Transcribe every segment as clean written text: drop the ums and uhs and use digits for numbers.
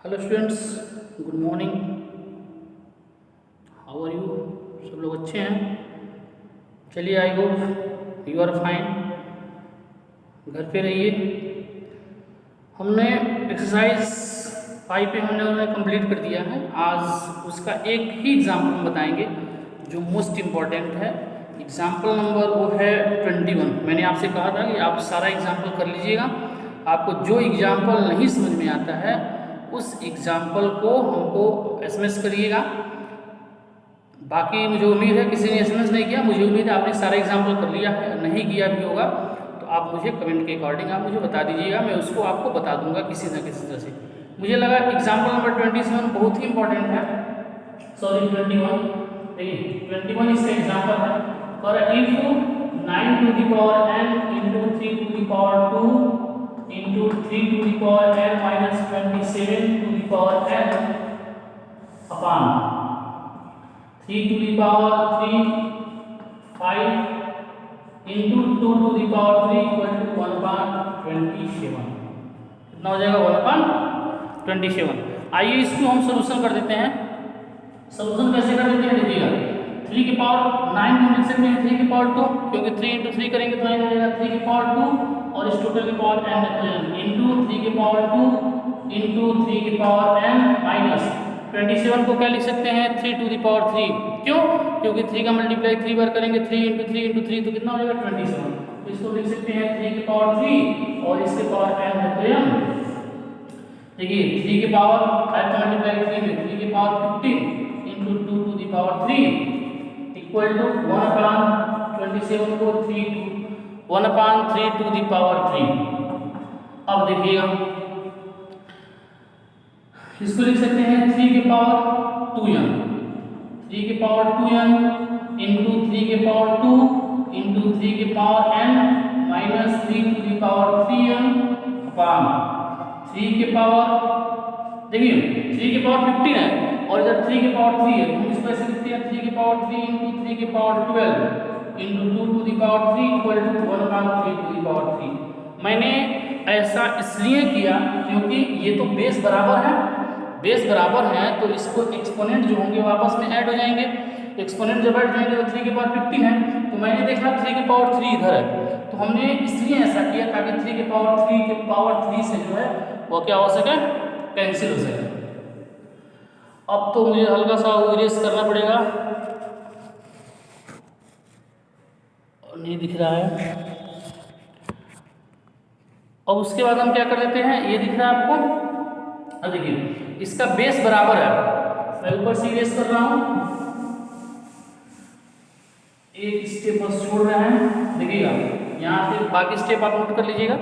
Hello students, good morning. How are you? सब लोग अच्छे हैं? चलिए, I hope you are fine. घर पे रहिए। हमने एक्सरसाइज 5 पे हमने कंप्लीट कर दिया है। आज उसका एक ही एग्जाम्पल हम बताएंगे जो मोस्ट इम्पॉर्टेंट है। एग्जाम्पल नंबर वो है 21। मैंने आपसे कहा था कि आप सारा एग्जाम्पल कर लीजिएगा। आपको जो एग्जाम्पल नहीं समझ में आता है उस एग्जाम्पल को हमको एसएमएस करिएगा। बाकी मुझे उम्मीद है किसी ने एसएमएस नहीं किया, मुझे उम्मीद है आपने सारा एग्जाम्पल कर लिया है। नहीं किया भी होगा तो आप मुझे कमेंट के अकॉर्डिंग आप मुझे बता दीजिएगा, मैं उसको आपको बता दूंगा किसी न किसी तरह से। मुझे लगा एग्जाम्पल नंबर 27 बहुत ही इंपॉर्टेंट है। सॉरी 21, देखिए 21 इसका एग्जाम्पल है। For if 9 to the power n into 3 to the power 2 into 3 to the power n minus 27 to the power n upon 3 to the power 3 5 into 2 to the power 3 equal to 1 upon 27। कितना हो जाएगा? 1 upon 27। आइए इसको हम solution कर देते हैं। Solution कैसे कर देते हैं देखिएगा। 3 की पावर 9 को लिख सकते हैं 3 की पावर 2, क्योंकि 3 into 3 करेंगे तो 9 हो जाएगा 3 की पावर 2 और इस टोटल की पावर n इंटू 3 की पावर 2 इंटू 3 की पावर n माइनस 27 को क्या लिख सकते हैं 3 टू द पावर 3। क्यों? क्योंकि 3 का मल्टीप्लाई 3 बार करेंगे 3 इंटू 3 इंटू 3 तो कितना हो जाएगा 27। तो इसको लिख सकते हैं 3 की पावर 3 और इसके पावर n है तो m। देखिए 3 की पावर 5 का मल्टीप्लाई 3 में 3 की power 15 into 2 to the power 3 equal to 1 upon 27 को 1 अपॉन 3 टू द पावर 3। अब देखिएगा इसको लिख सकते हैं 3 के पावर 2n 3 के पावर 2n इंटू 3 के पावर 2 इंटू 3 के power n minus 3 to the power 3n upon 3 के पावर, देखिए 3 के पावर 15 है और इधर 3 के पावर 3 है, हम इसको ऐसे लिखते हैं 3 के पावर 3 इंटू 3 के power 12 into 2 to the power 3 equal to 1 upon 3 to the power 3। मैंने ऐसा इसलिए किया क्योंकि ये तो बेस बराबर है, बेस बराबर है तो इसको एक्सपोनेंट जो होंगे वो आपस में ऐड हो जाएंगे। एक्सपोनेंट जब ऐड जाएंगे तो 3 के पावर 15 है, तो मैंने देखा 3 के पावर 3 इधर है तो हमने इसलिए ऐसा किया ताकि 3 के पावर 3 से जो है वो क्या हो सके, कैंसिल हो सके। अब तो मुझे हल्का सा इरेज करना पड़ेगा, नहीं दिख रहा है। अब उसके बाद हम क्या कर देते हैं, ये दिख रहा है आपको। अब देखिए इसका बेस बराबर है, मैं ऊपर से इरेज कर रहा हूं, एक स्टेप बस छोड़ रहे हैं, देखिएगा यहाँ से बाकी स्टेप आप नोट कर लीजिएगा।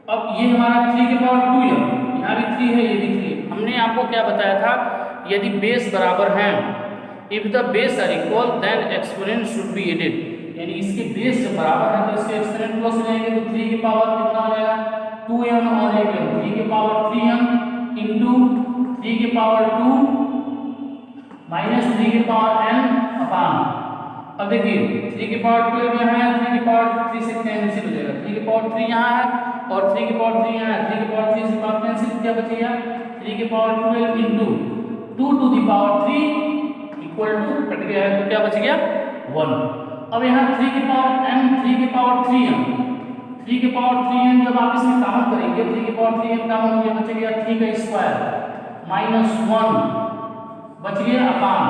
अब ये हमारा 3 के पावर 2 है, यहाँ भी 3 है, ये भी 3। हमने आपको क्या बताया था, यदि बेस बराबर हैं, if the base are equal then exponent should be added, यानी इसके बेस जब बराबर है तो इसके एक्सपोनेंट प्लस हो जाएंगे। तो 3 की पावर कितना हो जाएगा 2m और 1m, 3 की पावर 3m इंटू 3 की पावर 2 माइनस 3 की पावर n अपॉन, अब देखिए 3 की पावर 12 यहाँ है, 3 की पावर 3 से कैंसिल हो जाएगा, 3 की पावर 3 यहाँ है और 3 की पावर 3 यहाँ है, 3 की पावर 3 से पावर कैंसिल, क्या बचेगा 3 की power 12 into 2 to the power 3 equal to, कट गया है तो क्या बच गया 1। अब यहाँ 3 की पावर n 3 की पावर 3n 3 की पावर 3n जब आप इसमें कॉमन करेंगे 3 की पावर 3n कॉमन हो गया, बच गया 3 का स्क्वायर माइनस 1 बच गया अपॉन,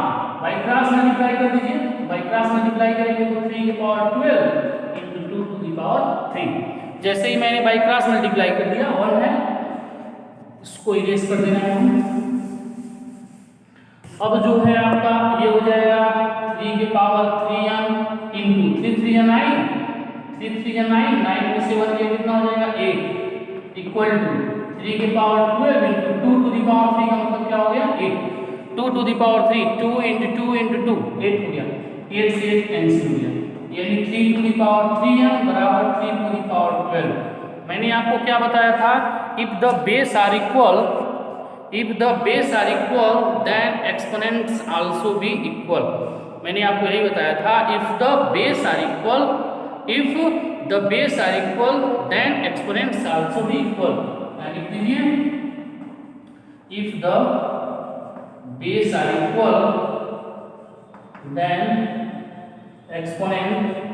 बाई क्रॉस मल्टीप्लाई कर दीजिए, बाई क्रॉस मल्टीप्लाई करेंगे तो 3 की power 12 into 2 to the power 3। जैसे ही मैंने बाई क्रॉस मल्टीप्लाई कर दिया 1 है, इसको इरेज कर देना है। अब जो है आपका ये हो जाएगा 3 के पावर 3n इंटू 3 3 9 3 3 9 9 में से 1 गया कितना हो जाएगा 8 इक्वल टू 3 के power 12 into 2 to the power 3 का मतलब क्या हो गया 8, 2 to the power 3 2 into 2 into 2 8 हो गया, 8 से 8 कैंसिल हो गया, यानी 3 टू द पावर 3n बराबर 3 टू द पावर 12। मैंने आपको क्या बताया था, if the base are equal then exponents also be equal. मैंने आपको यही बताया था, if the base are equal then exponents also be equal. यानी if the base are equal then exponents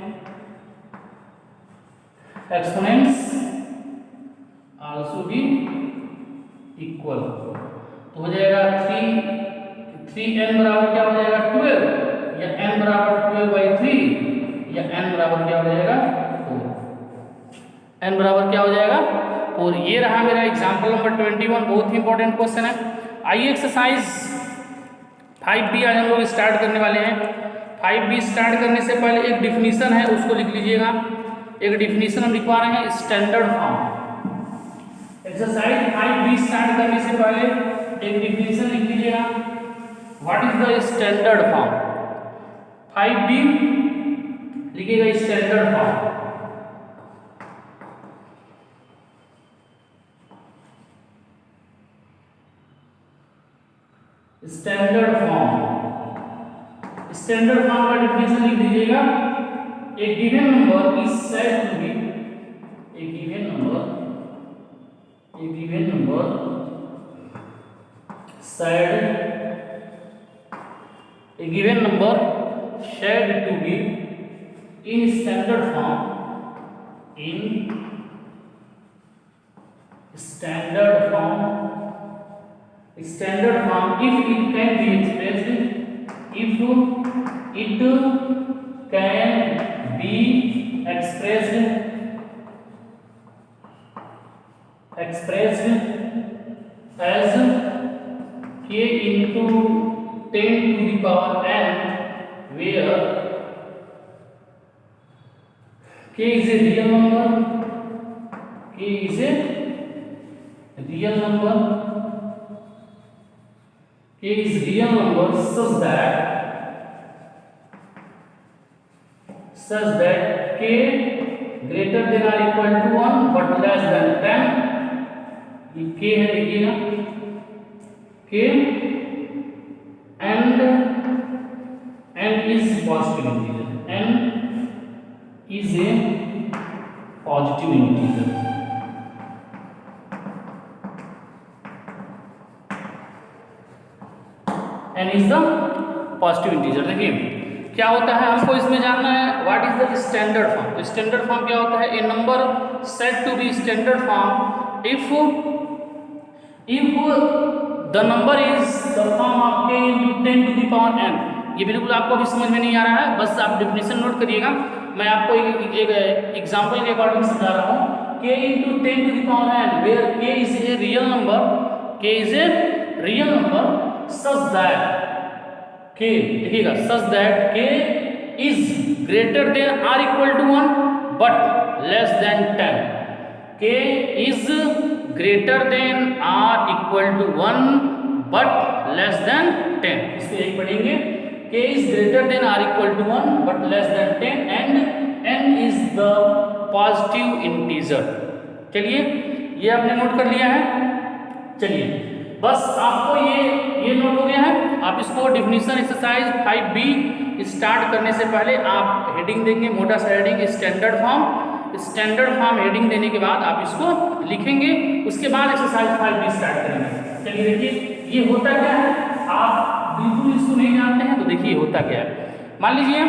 also be equal। तो हो जाएगा 3n बराबर क्या हो जाएगा 12, या n बराबर 12/3, या n बराबर क्या हो जाएगा 4, n बराबर क्या हो जाएगा 4। ये रहा मेरा एग्जाम्पल नंबर 21, बहुत ही इंपॉर्टेंट क्वेश्चन है। आइए एक्सरसाइज 5B आज हम लोग स्टार्ट करने वाले हैं। 5B स्टार्ट करने से पहले एक डिफिनीशन है, उसको लिख लीजिएगा। एक डिफिनीशन हम लिखवा रहे हैं, standard form. Exercise 5B start करने से पहले एक डिफिनीशन लिख लीजिएगा, what is the standard form. 5B लिखिएगा स्टैंडर्ड फॉर्म। स्टैंडर्ड फॉर्म का डिफिनेशन लिख दीजिएगा, a given number is said to be, a given number said to be in standard form if it can be expressed as k into 10 to the power n, where k is a real number, such that k greater than or equal to 1 but less than 10। ये k है, देखिएगा k and n is positive integer, n is a positive integer। n is the positive integer। देखिए क्या होता है, हमको इसमें जानना है what is the standard form. तो स्टैंडर्ड फॉर्म क्या होता है, a number said to be standard form if the number is the form of k into 10 to the power n। ये बिल्कुल आपको अभी समझ में नहीं आ रहा है, बस आप डेफिनेशन नोट करिएगा। मैं आपको एक एग्जांपल के अकॉर्डिंग समझा रहा हूँ। k into 10 to the power n where k is a real number, such that k, देखिएगा, such that k is greater than or equal to 1 but less than 10। k is greater than or equal to 1 but less than 10। इसको यही पढ़ेंगे, k is greater than or equal to 1 but less than 10 and n is the positive integer। चलिए ये आपने note कर लिया है। चलिए बस आपको ये नोट हो गया है। आप इसको डिफिनीशन एक्सरसाइज 5B स्टार्ट करने से पहले आप हेडिंग देंगे, मोटा सा हेडिंग स्टैंडर्ड फॉर्म हेडिंग देने के बाद आप इसको लिखेंगे, उसके बाद एक्सरसाइज 5B स्टार्ट करेंगे। चलिए देखिए ये होता क्या है, आप बिल्कुल इसको नहीं जानते हैं तो देखिए होता क्या है। मान लीजिए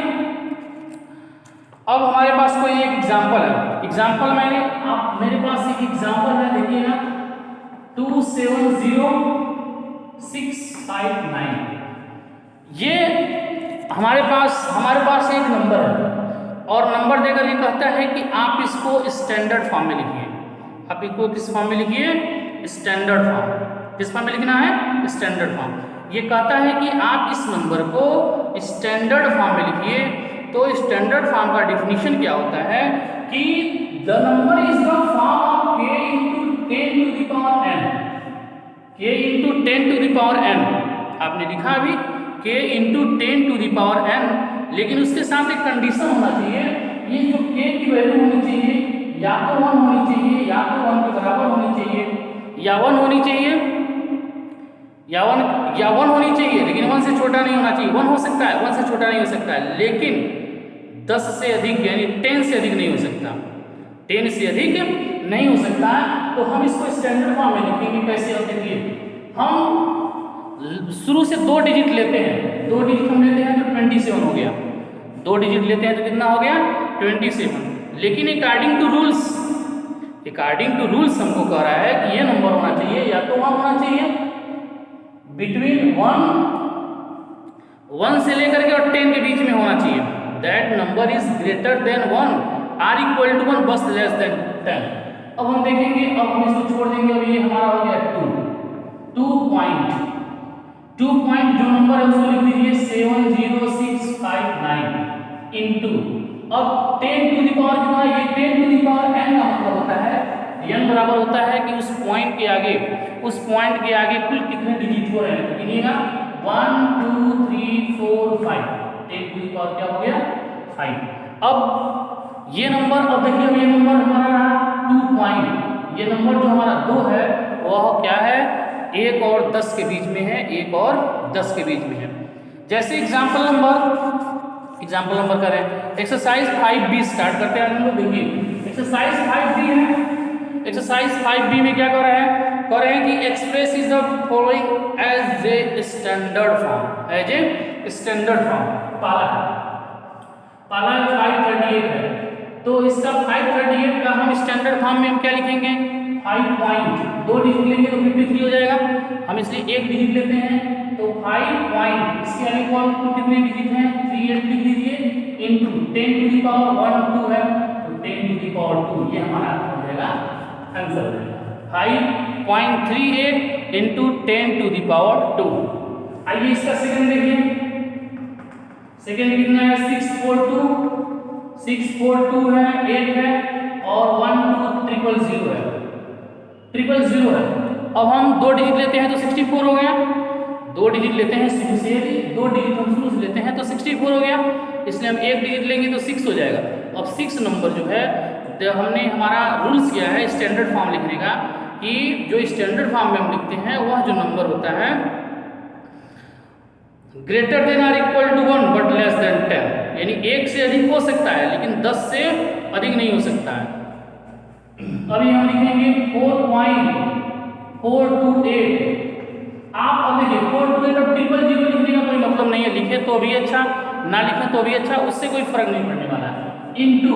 अब हमारे पास कोई एक एग्जाम्पल है, मेरे पास एक एग्जाम्पल है, देखिएगा 270659। ये हमारे पास एक नंबर है और नंबर देकर ये कहता है कि आप इसको स्टैंडर्ड फॉर्म में लिखिए। आप इसको किस फॉर्म में लिखिए, स्टैंडर्ड फॉर्म। किस फॉर्म में लिखना है, स्टैंडर्ड फॉर्म। ये कहता है कि आप इस नंबर को स्टैंडर्ड फॉर्म में लिखिए। तो स्टैंडर्ड फॉर्म का डिफिनीशन क्या होता है कि the number is the form of k into 10 to the power n, k into 10 to the power n। आपने लिखा अभी k into 10 to the power n, लेकिन उसके साथ एक कंडीशन होना चाहिए, ये जो k की वैल्यू होनी चाहिए या तो 1 होनी चाहिए, या तो 1 के बराबर होनी चाहिए, या 1 होनी चाहिए, या 1 होनी चाहिए, लेकिन 1 से छोटा नहीं होना चाहिए। 1 हो सकता है, 1 से छोटा नहीं हो सकता है, लेकिन 10 से अधिक यानी 10 से अधिक नहीं हो सकता, 10 से अधिक नहीं हो सकता। तो हम इसको स्टैंडर्ड फॉर्म में लिखेंगे। कैसे, अब देखिए हम शुरू से 2 डिजिट लेते हैं, 2 डिजिट हम लेते हैं तो 27 हो गया, 2 डिजिट लेते हैं तो कितना हो गया 27। लेकिन अकॉर्डिंग टू रूल्स हमको कह रहा है कि ये नंबर होना चाहिए या तो वहां होना चाहिए बिटवीन 1 से लेकर के और 10 के बीच में होना चाहिए, that number is greater than 1 or equal to 1 बस लेस देन 10। अब हम देखेंगे, अब हम इसको छोड़ देंगे, अब ये हमारा हो गया 2 पॉइंट जो नंबर है उसको लिख दीजिए 70659 इनटू, अब 10 टू द पावर कितना, ये 10 टू द पावर n का मतलब होता है n बराबर होता है कि उस पॉइंट के आगे कुल कितने डिजिट हो रहे हैं, गिनिएगा 1 2 3 4 5, 10 टू द पावर क्या हो गया 5। अब ये नंबर, अब देखिए अब ये नंबर हमारा रहा 2 पॉइंट, ये नंबर जो हमारा 2 है वह क्या है 1 और 10 के बीच में है, 1 और 10 के बीच में है। जैसे एग्जाम्पल नंबर करें, एक्सरसाइज 5B स्टार्ट करते हैं हम लोग। देखिए एक्सरसाइज 5B है, एक्सरसाइज 5B में क्या कर रहे हैं कि express is the following as a standard form, पाला 538 है, तो इसका 538 का हम स्टैंडर्ड फॉर्म में हम क्या लिखेंगे 5 पॉइंट, 2 डिजिट लेंगे तो 53 हो जाएगा, हम इसलिए 1 डिजिट लेते हैं तो 5 पॉइंट, इसके आगे कौन कितने डिजिट हैं 38 लिख दीजिए इनटू 10 टू द पावर 1 2 है तो 10 टू द पावर 2, ये हमारा हो जाएगा आंसर हो जाएगा 5.38 इनटू 10 टू द पावर 2। आइए इसका सेकंड देखिए, सेकंड कितना है 642 है, 8 है और 1 2 000 है। अब हम 2 डिजिट लेते हैं तो 64 हो गया, 2 डिजिट लेते हैं शुरू से, 2 डिजिट हम शुरू से लेते हैं तो 64 हो गया, इसलिए हम 1 डिजिट लेंगे तो 6 हो जाएगा। अब 6 नंबर जो है हमने हमारा रूल्स किया है स्टैंडर्ड फॉर्म लिखने का, कि जो स्टैंडर्ड फॉर्म में हम लिखते हैं वह जो नंबर होता है greater than or equal to 1 but less than 10, यानी 1 से अधिक हो सकता है लेकिन 10 से अधिक नहीं हो सकता है। अभी हम लिखेंगे 4.428, आप अब देखिए 428 अब 000 लिखने का कोई मतलब नहीं है, लिखे तो भी अच्छा ना लिखे तो भी अच्छा, उससे कोई फर्क नहीं पड़ने वाला है। इनटू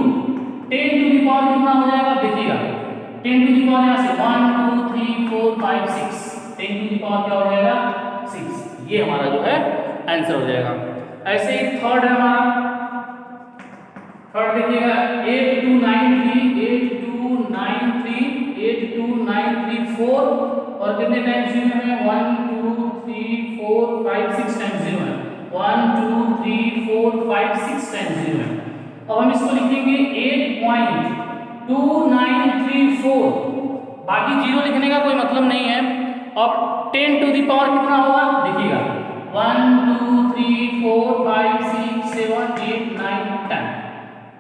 10 टू द पावर कितना हो जाएगा देखिएगा, 10 टू द पावर यहाँ से 1 2 3 4 5 6, 10 टू द पावर क्या हो जाएगा 6, ये हमारा जो है आंसर हो जाएगा। ऐसे ही थर्ड है हमारा, थर्ड देखिएगा 8293 और कितने टाइम्स 0 है 1 2 3 4 5 6 टाइम्स 0 है, 1 2 3 4 5 6 टाइम्स 0 है। अब हम इसको लिखेंगे 8.2934, बाकी 0 लिखने का कोई मतलब नहीं है। अब 10 टू द पावर कितना होगा देखिएगा 1 2 3 4 5 6 7 8 9 10,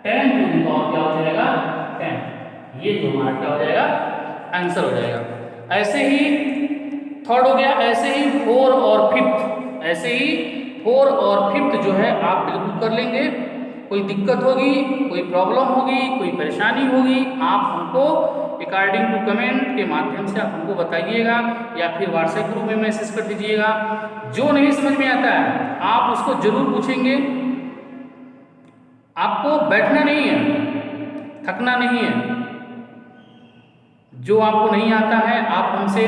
10 टू द पावर क्या हो जाएगा 10, ये जो हमारा क्या हो जाएगा आंसर हो जाएगा। ऐसे ही थर्ड हो गया, ऐसे ही 4 और 5th, ऐसे ही 4 और 5th जो है आप बिल्कुल कर लेंगे। कोई दिक्कत होगी, कोई प्रॉब्लम होगी, कोई परेशानी होगी, आप हमको अकॉर्डिंग टू कमेंट के माध्यम से आप हमको बताइएगा या फिर व्हाट्सएप ग्रुप में मैसेज कर दीजिएगा। जो नहीं समझ में आता है आप उसको जरूर पूछेंगे, आपको बैठना नहीं है, थकना नहीं है। जो आपको नहीं आता है आप हमसे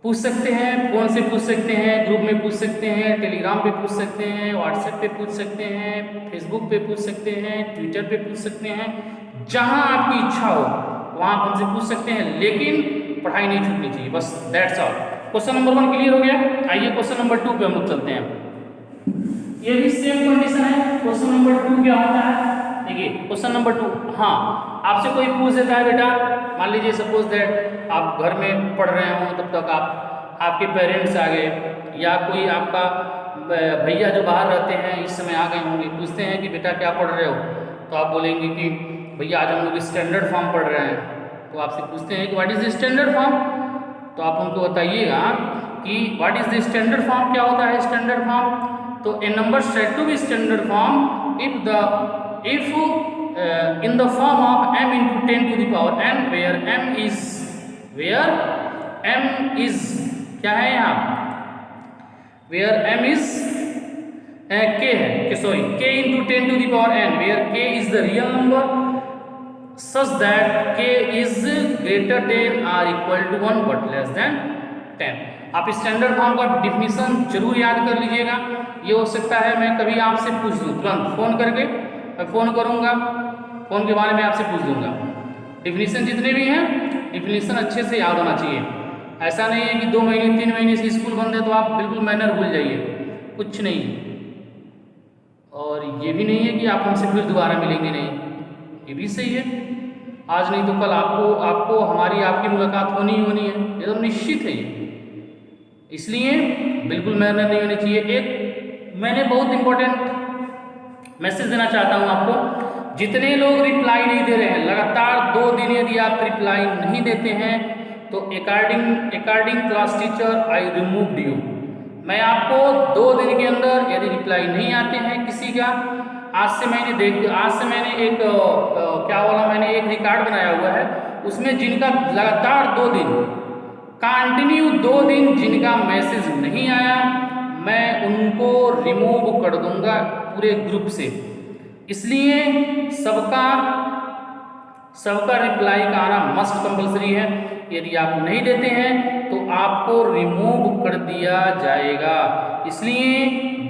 पूछ सकते हैं, फोन से पूछ सकते हैं, ग्रुप में पूछ सकते हैं, टेलीग्राम पे पूछ सकते हैं, व्हाट्सएप पे पूछ सकते हैं, फेसबुक पे पूछ सकते हैं, ट्विटर पे पूछ सकते हैं, जहां आपकी इच्छा हो वहां आप हमसे पूछ सकते हैं, लेकिन पढ़ाई नहीं छूटनी चाहिए, बस that's all. Question number 1 clear हो गया। आइए क्वेश्चन नंबर 2 पे हम लोग चलते हैं। ये भी सेम कंडीशन है। क्वेश्चन नंबर 2 क्या होता है देखिए, क्वेश्चन नंबर 2, हाँ आपसे कोई पूछ देता है बेटा, मान लीजिए सपोज दैट आप घर में पढ़ रहे हो, तब तक आपके पेरेंट्स आ गए या कोई आपका भैया जो बाहर रहते हैं इस समय आ गए होंगे, पूछते हैं कि बेटा क्या पढ़ रहे हो, तो आप बोलेंगे कि भैया आज हम लोग स्टैंडर्ड फॉर्म पढ़ रहे हैं। तो आपसे पूछते हैं कि what is the standard form, तो आप उनको बताइएगा कि what is the standard form, क्या होता है स्टैंडर्ड फॉर्म। तो a number said to be standard form if in the form of m into 10 to the power n, where m is क्या है यहाँ, वेयर m इज k है, sorry k into 10 to the power n, where k is the real number such that k is greater than or equal to 1 but less than 10। आप standard form का definition जरूर याद कर लीजिएगा। ये हो सकता है मैं कभी आपसे पूछ दूँ तुरंत फ़ोन करके, मैं फ़ोन करूँगा, फ़ोन के बारे में आपसे पूछ दूँगा। डिफिनीशन जितने भी हैं डिफिनीशन अच्छे से याद होना चाहिए। ऐसा नहीं है कि 2 महीने 3 महीने से स्कूल बंद है तो आप बिल्कुल मैनर भूल जाइए, कुछ नहीं। और ये भी नहीं है कि आप हमसे फिर दोबारा मिलेंगे, नहीं, ये भी सही है। आज नहीं तो कल आपको हमारी आपकी मुलाकात होनी ही होनी है, ये तो निश्चित है ये। इसलिए बिल्कुल मैनर नहीं होनी चाहिए। एक मैंने बहुत इंपॉर्टेंट मैसेज देना चाहता हूँ आपको, जितने लोग रिप्लाई नहीं दे रहे हैं, लगातार 2 दिन यदि आप रिप्लाई नहीं देते हैं तो according class teacher I removed you. मैं आपको 2 दिन के अंदर यदि रिप्लाई नहीं आते हैं किसी का, आज से मैंने एक मैंने एक रिकॉर्ड बनाया हुआ है, उसमें जिनका लगातार 2 दिन कंटिन्यू 2 दिन जिनका मैसेज नहीं आया, मैं उनको रिमूव कर दूंगा पूरे ग्रुप से। इसलिए सबका रिप्लाई का आना मस्ट कंपलसरी है। यदि आप नहीं देते हैं तो आपको रिमूव कर दिया जाएगा। इसलिए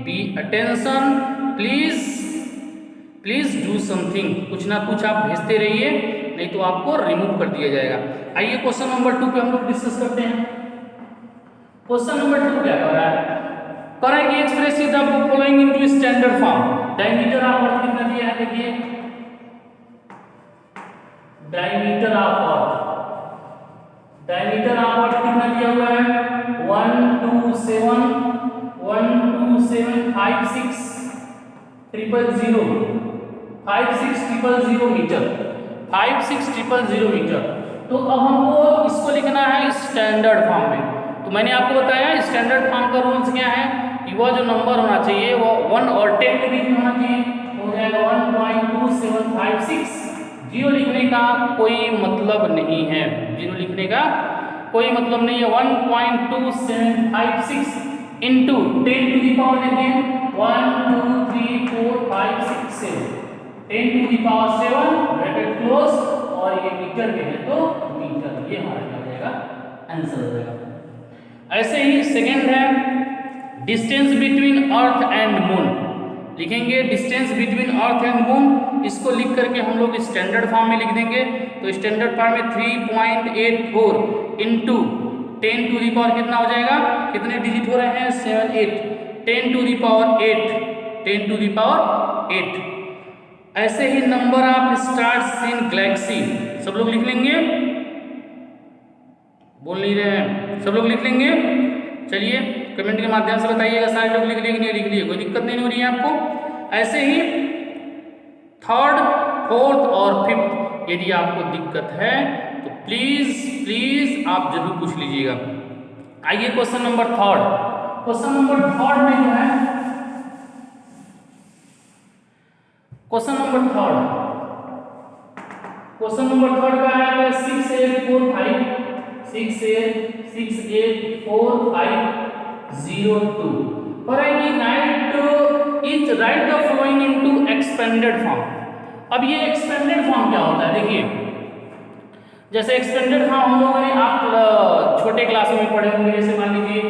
be attention, please do something, कुछ ना कुछ आप भेजते रहिए, नहीं तो आपको रिमूव कर दिया जाएगा। आइए क्वेश्चन नंबर 2 पे हम लोग डिस्कस करते हैं। क्वेश्चन नंबर 2 क्या कर रहा है, कह रहा है कि express the following into standard form. Diameter of earth कितना दिया है, देखिए डायमीटर ऑफ अर्थ कितना दिया हुआ है, 127 5600 मीटर, 5600 मीटर। तो अब हमको इसको लिखना है स्टैंडर्ड फॉर्म में। तो मैंने आपको बताया स्टैंडर्ड फॉर्म का रूल्स क्या है कि वह जो नंबर होना चाहिए वो 1 और 10 के बीच में होना चाहिए, हो जाएगा 1.2756। जीरो लिखने का कोई मतलब नहीं है, जीरो लिखने का कोई मतलब नहीं है। 1.2756 इंटू 10 टू दी पावर देखिए 1 2 3 4 5 6 7, 10 to the power 7 bracket close, और ये मीटर में है तो मीटर, ये हमारा क्या हो जाएगा, आंसर हो जाएगा। ऐसे ही सेकंड है distance between earth and moon. लिखेंगे distance between earth and moon, इसको लिख करके हम लोग स्टैंडर्ड फॉर्म में लिख देंगे। तो स्टैंडर्ड फॉर्म में 3.84 इंटू 10 टू दी पावर कितना हो जाएगा, कितने डिजिट हो रहे हैं, 7 8, 10 to the power 8, 10 to the power 8। ऐसे ही number of stars in galaxy, सब लोग लिख लेंगे, बोल नहीं रहे हैं, सब लोग लिख लेंगे। चलिए कमेंट के माध्यम से बताइएगा, सारे लोग लिख लिए कि नहीं लिख लिए, कोई दिक्कत नहीं हो रही है आपको। ऐसे ही थर्ड, फोर्थ और फिफ्थ यदि आपको दिक्कत है तो प्लीज आप जरूर पूछ लीजिएगा। आइए question number third. Question number third में जो है, क्वेश्चन नंबर थर्ड का है 6844502 और right the flowing into expanded form. अब ये एक्सपेंडेड फॉर्म क्या होता है, देखिए जैसे एक्सपेंडेड फॉर्म हम लोगों ने आप छोटे क्लासों में पढ़े होंगे, जैसे मान लीजिए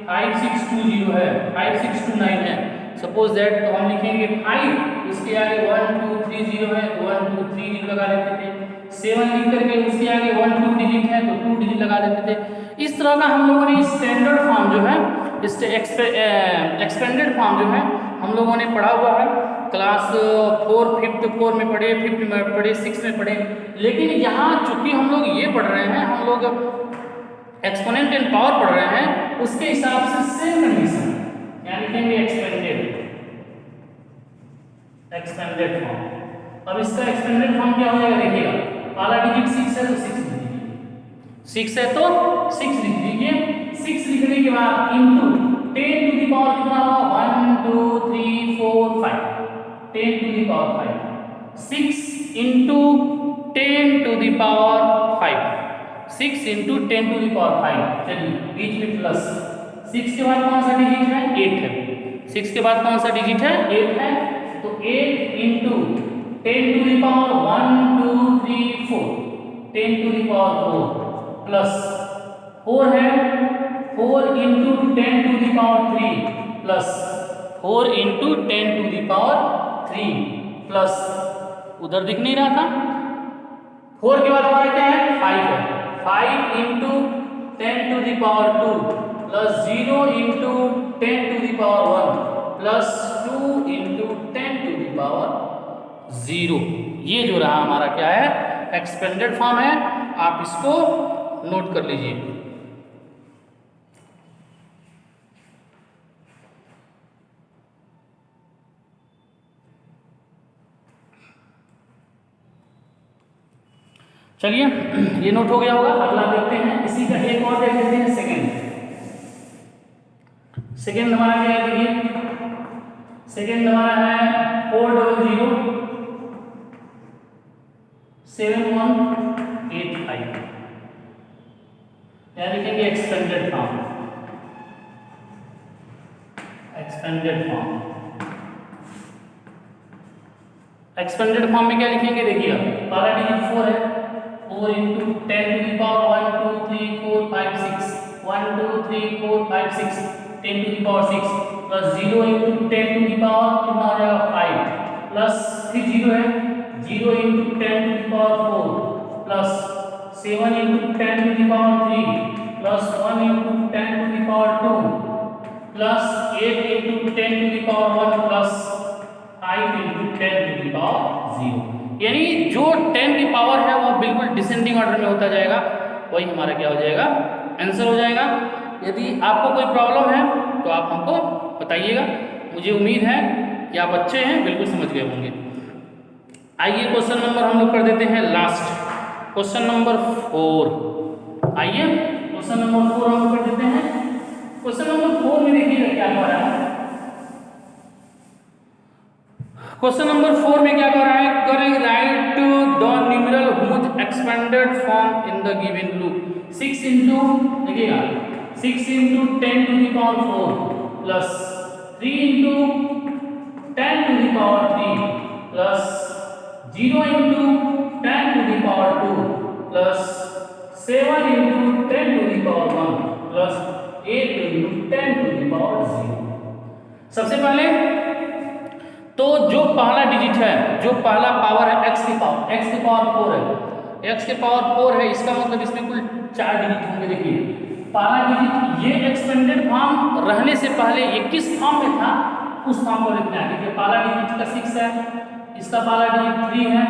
5620 है, 5629 है, सपोज दैट, तो हम लिखेंगे 5, इसके आगे 1230 है तो 1230 लगा देते थे, 7 लिख करके उसके आगे 1 2 डिजिट है तो 2 डिजिट लगा देते थे। इस तरह का हम लोगों ने स्टैंडर्ड फॉर्म जो है, एक्सपेंडेड फॉर्म जो है हम लोगों ने पढ़ा हुआ है, क्लास 4 5th 4 में पढ़े, 5th में पढ़े, 6 में पढ़े। लेकिन यहाँ चूंकि हम लोग ये पढ़ रहे हैं, हम लोग एक्सपोनेंट एंड पावर पढ़ रहे हैं, उसके हिसाब से सेम कंडीशन यानी कि एक्सपेंडेड फॉर्म। अब इसका एक्सपेंडेड फॉर्म क्या हो जाएगा, देखिएगा पहला डिजिट 6 है तो 6 लिख लीजिए, 6 है तो 6 लिख लीजिए। 6 लिखने के बाद इंटू 10 टू दी पावर कितना होगा, 1 2 3 4 5, 10 to the power 5, 6 into 10 to the power 5, 6 into 10 to the power 5। चलिए बीच में प्लस, 6 के बाद कौन सा डिजिट है? 8 है। 6 के बाद कौन सा डिजिट है? 8 है। तो 8 into 10 to the power 1 2 3 4, 10 to the power 4 plus 4 है, 4 into 10 to the power 3 plus 4 into 10 to the power 3 plus, उधर दिख नहीं रहा था, 4 के बाद हमारा क्या है? 5 है। 5 into 10 to the power 2 plus 0 into 10 to the power 1 plus 2 into 10 to the power 0। ये जो रहा हमारा क्या है? एक्सपेंडेड फॉर्म है। आप इसको नोट कर लीजिए। चलिए ये नोट हो गया होगा। अगला देखते हैं, इसी का एक और देख लेते हैं, सेकेंड हमारा क्या है? देखिए सेकेंड हमारा है 400 7185। क्या लिखेंगे? Expanded form. Expanded form, expanded form में क्या लिखेंगे? देखिए पहला डिजिट 4 है, 4 into 10 to the power 1 2 3 4 5 6, 1 2 3 4 5 6, 10 to the power 6 plus 0 into 10 to the power कितना हो जाएगा? 5 प्लस फिर 0 है, 0 into 10 to the power 4 plus 7 into 10 to the power 3 plus 1 into 10 to the power 2 plus 8 into 10 to the power 1 plus 5 into 10 to the power 0। यानी जो 10 की power है वो बिल्कुल डिसेंडिंग ऑर्डर में होता जाएगा, वही हमारा क्या हो जाएगा? आंसर हो जाएगा। यदि आपको कोई प्रॉब्लम है तो आप हमको बताइएगा। मुझे उम्मीद है कि आप अच्छे हैं, बिल्कुल समझ गए होंगे। आइए क्वेश्चन नंबर हम लोग कर देते हैं लास्ट, क्वेश्चन नंबर 4। आइए क्वेश्चन नंबर 4 हम लोग कर देते हैं। क्वेश्चन नंबर 4 में देखिएगा क्या हो रहा है। क्वेश्चन नंबर 4 में क्या कर रहा है? करेंगे write the numeral whose expanded form in the given loop. 6 into, देखिएगा 6 into 10 to the power 4 plus 3 into 10 to the power 3 plus 0 into 10 to the power 2 plus 7 into 10 to the power 1 plus 8 into 10 to the power 0। सबसे पहले तो जो पहला digit है, जो पहला power है x की पावर 4 है, x के पावर 4 है, इसका मतलब इसमें कुल 4 डिजिट होंगे। देखिए पहला डिजिट ये एक्सपेंडेड फॉर्म रहने से पहले ये किस फॉर्म में था उस फॉर्म को लिखना है। देखिए पहला डिजिट का 6 है, इसका पहला डिजिट 3 है,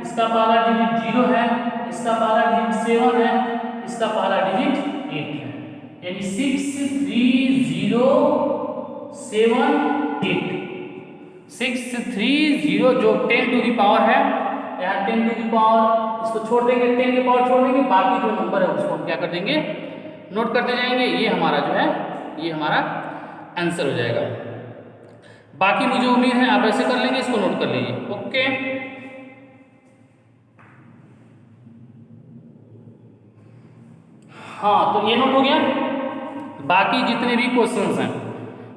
इसका पहला डिजिट 0 है, इसका पहला डिजिट 7 है, इसका पहला डिजिट 8 है। यानी 6 3 0 7 8, 6 3 0 जो 10 टू दी पावर है, यहाँ 10 टू दी पावर इसको छोड़ देंगे, 10 की पावर छोड़ देंगे, बाकी जो नंबर है उसको हम क्या कर देंगे? नोट करते जाएंगे। ये हमारा जो है ये हमारा आंसर हो जाएगा। बाकी मुझे उम्मीद है आप ऐसे कर लेंगे, इसको नोट कर लीजिए। ओके हाँ, तो ये नोट हो गया। बाकी जितने भी क्वेश्चंस हैं,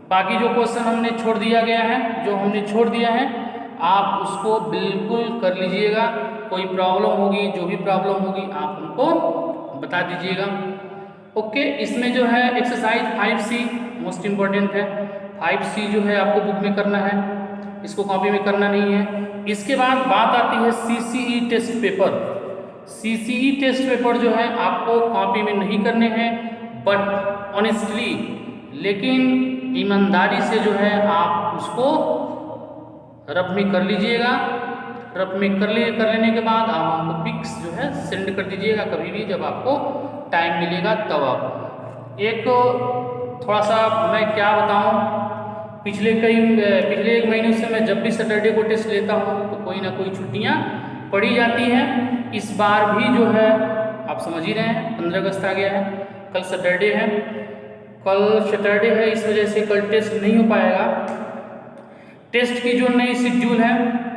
बाकी जो क्वेश्चन हमने छोड़ दिया गया है, जो हमने छोड़ दिया है, आप उसको बिल्कुल कर लीजिएगा। कोई प्रॉब्लम होगी, जो भी प्रॉब्लम होगी आप हमको बता दीजिएगा। ओके, इसमें जो है एक्सरसाइज 5C मोस्ट इम्पॉर्टेंट है। 5C जो है आपको बुक में करना है, इसको कॉपी में करना नहीं है। इसके बाद बात आती है CCE test paper. CCE test paper जो है आपको कॉपी में नहीं करने हैं, बट ऑनेस्टली, लेकिन ईमानदारी से जो है आप उसको रफ में कर लीजिएगा। रफ में कर लेने के बाद आप हमको पिक्स जो है सेंड कर दीजिएगा कभी भी जब आपको टाइम मिलेगा तब। आप एक थोड़ा सा मैं क्या बताऊं, पिछले एक महीने से मैं जब भी सैटरडे को टेस्ट लेता हूं तो कोई ना कोई छुट्टियां पड़ी जाती हैं। इस बार भी जो है आप समझ ही रहे हैं 15 अगस्त आ गया है, कल सैटरडे है, इस वजह से कल टेस्ट नहीं हो पाएगा। टेस्ट की जो नई शेड्यूल है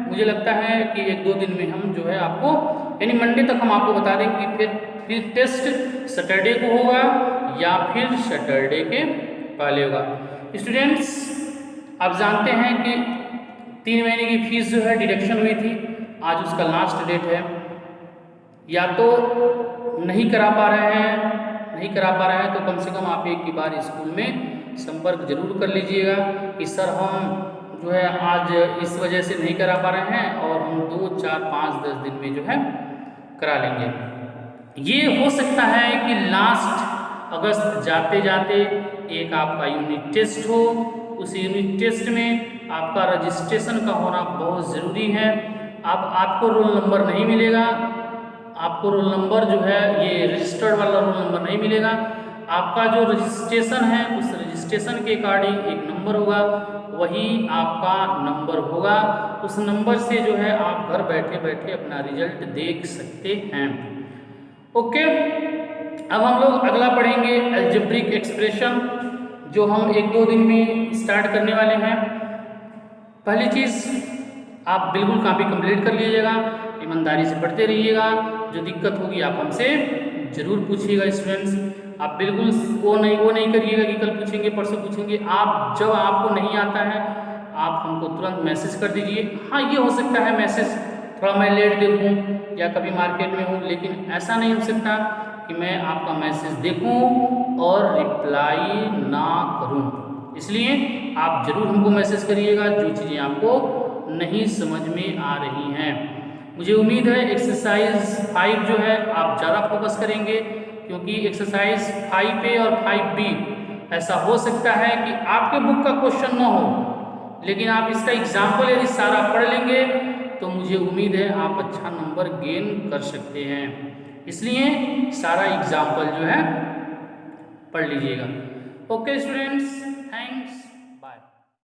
मुझे लगता है कि 1-2 दिन में हम जो है आपको, यानी मंडे तक हम आपको बता देंगे कि फिर फिर टेस्ट सैटरडे को होगा या फिर सैटरडे के पहले होगा। स्टूडेंट्स आप जानते हैं कि 3 महीने की फीस जो है डिडक्शन हुई थी, आज उसका लास्ट डेट है। या तो नहीं करा पा रहे हैं तो कम से कम आप एक बार स्कूल में संपर्क जरूर कर लीजिएगा कि सर हम जो है आज इस वजह से नहीं करा पा रहे हैं और हम 2, 4, 5, 10 दिन में जो है करा लेंगे। ये हो सकता है कि लास्ट अगस्त जाते जाते एक आपका यूनिट टेस्ट हो, उस यूनिट टेस्ट में आपका रजिस्ट्रेशन का होना बहुत ज़रूरी है। अब आपको रोल नंबर नहीं मिलेगा, आपको रोल नंबर जो है ये रजिस्टर्ड वाला रोल नंबर नहीं मिलेगा। आपका जो रजिस्ट्रेशन है उस रजिस्ट्रेशन के अकॉर्डिंग एक नंबर होगा, वही आपका नंबर होगा। उस नंबर से जो है आप घर बैठे बैठे अपना रिजल्ट देख सकते हैं। ओके, अब हम लोग अगला पढ़ेंगे अलजेब्रिक एक्सप्रेशन, जो हम 1-2 दिन में स्टार्ट करने वाले हैं। पहली चीज़ आप बिल्कुल कॉपी कंप्लीट कर लीजिएगा, ईमानदारी से पढ़ते रहिएगा। जो दिक्कत होगी आप हमसे ज़रूर पूछिएगा स्टूडेंट्स। आप बिल्कुल वो नहीं करिएगा कि कल पूछेंगे परसों पूछेंगे। आप जब आपको नहीं आता है आप हमको तुरंत मैसेज कर दीजिए। हाँ, ये हो सकता है मैसेज थोड़ा मैं लेट देखूँ या कभी मार्केट में हूँ, लेकिन ऐसा नहीं हो सकता कि मैं आपका मैसेज देखूँ और रिप्लाई ना करूँ। इसलिए आप ज़रूर हमको मैसेज करिएगा जो चीज़ें आपको नहीं समझ में आ रही हैं। मुझे उम्मीद है एक्सरसाइज 5 जो है आप ज़्यादा फोकस करेंगे, क्योंकि एक्सरसाइज 5A और 5B ऐसा हो सकता है कि आपके बुक का क्वेश्चन ना हो, लेकिन आप इसका एग्जाम्पल यदि सारा पढ़ लेंगे तो मुझे उम्मीद है आप अच्छा नंबर गेन कर सकते हैं। इसलिए सारा एग्जाम्पल जो है पढ़ लीजिएगा। Okay students.